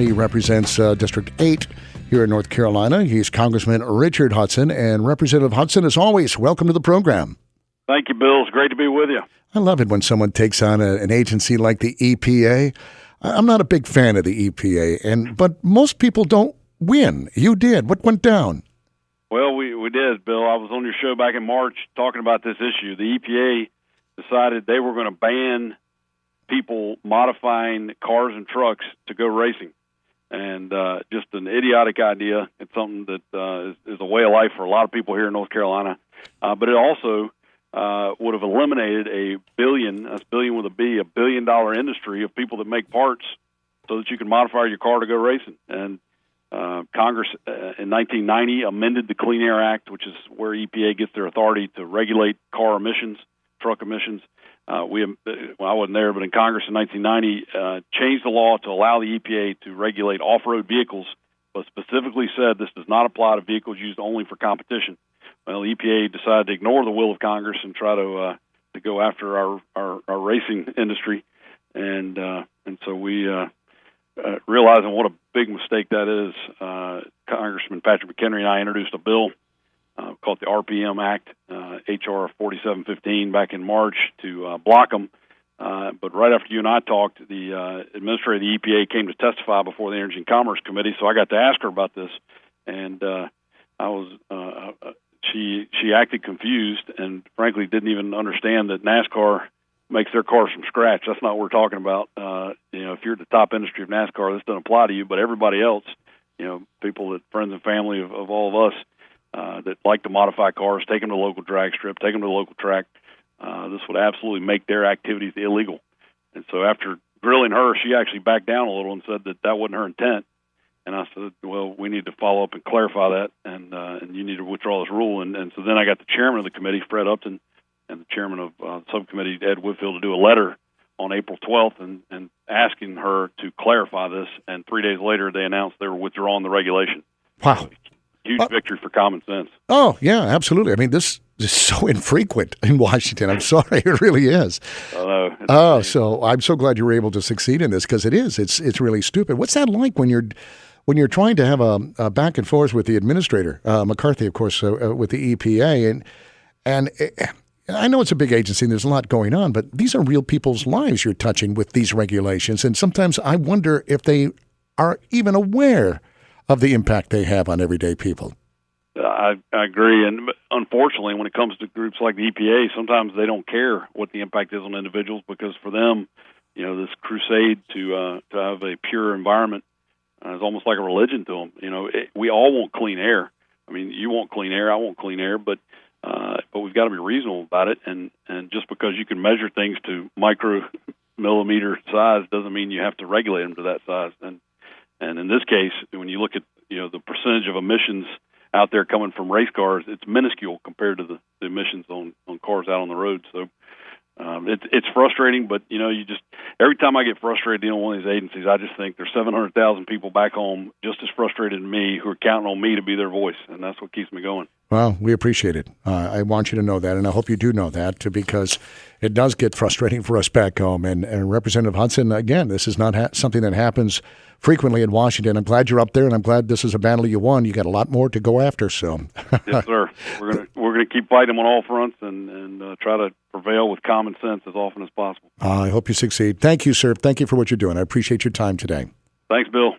He represents District 8 here in North Carolina. He's Congressman Richard Hudson. And Representative Hudson, as always, welcome to the program. Thank you, Bill. It's great to be with you. I love it when someone takes on an agency like the EPA. I'm not a big fan of the EPA, but most people don't win. You did. What went down? Well, we did, Bill. I was on your show back in March talking about this issue. The EPA decided they were going to ban people modifying cars and trucks to go racing. And just an idiotic idea. It's something that is a way of life for a lot of people here in North Carolina. But it also would have eliminated a billion, that's billion with a B, $1 billion industry of people that make parts so that you can modify your car to go racing. And Congress in 1990 amended the Clean Air Act, which is where EPA gets their authority to regulate car emissions, truck emissions. I wasn't there, but in Congress in 1990 changed the law to allow the EPA to regulate off-road vehicles, but specifically said this does not apply to vehicles used only for competition. Well, the EPA decided to ignore the will of Congress and try to go after our racing industry, and so we realizing what a big mistake that is. Congressman Patrick McHenry and I introduced a bill called the RPM Act, HR 4715, back in March to block them. But right after you and I talked, the administrator of the EPA came to testify before the Energy and Commerce Committee, so I got to ask her about this, and she acted confused and frankly didn't even understand that NASCAR makes their cars from scratch. That's not what we're talking about. If you're at the top industry of NASCAR, this doesn't apply to you, but everybody else, people that friends and family of all of us that like to modify cars, take them to the local drag strip, take them to the local track. This would absolutely make their activities illegal. And so after grilling her, she actually backed down a little and said that wasn't her intent. And I said, well, we need to follow up and clarify that, and you need to withdraw this rule. And so then I got the chairman of the committee, Fred Upton, and the chairman of the subcommittee, Ed Whitfield, to do a letter on April 12th and asking her to clarify this. And 3 days later, they announced they were withdrawing the regulation. Wow. So, huge victory for common sense. Oh, yeah, absolutely. I mean, this is so infrequent in Washington. I'm sorry, it really is. So I'm so glad you were able to succeed in this, because it is. It's really stupid. What's that like when you're trying to have a back and forth with the administrator, McCarthy, of course, with the EPA, and I know it's a big agency and there's a lot going on, but these are real people's lives you're touching with these regulations, and sometimes I wonder if they are even aware of the impact they have on everyday people. I agree, and unfortunately, when it comes to groups like the EPA, sometimes they don't care what the impact is on individuals, because for them, this crusade to have a pure environment is almost like a religion to them. We all want clean air. I mean, you want clean air, I want clean air, but we've got to be reasonable about it. And just because you can measure things to micromillimeter size doesn't mean you have to regulate them to that size. And in this case, when you look at the percentage of emissions out there coming from race cars, it's minuscule compared to the emissions on cars out on the road. So it's frustrating, but you just, every time I get frustrated dealing with one of these agencies, I just think there's 700,000 people back home just as frustrated as me who are counting on me to be their voice, and that's what keeps me going. Well, we appreciate it. I want you to know that, and I hope you do know that, because it does get frustrating for us back home. And Representative Hudson, again, this is not something that happens frequently in Washington. I'm glad you're up there, and I'm glad this is a battle you won. You got a lot more to go after. So, yes, sir. We're gonna keep fighting on all fronts and try to prevail with common sense as often as possible. I hope you succeed. Thank you, sir. Thank you for what you're doing. I appreciate your time today. Thanks, Bill.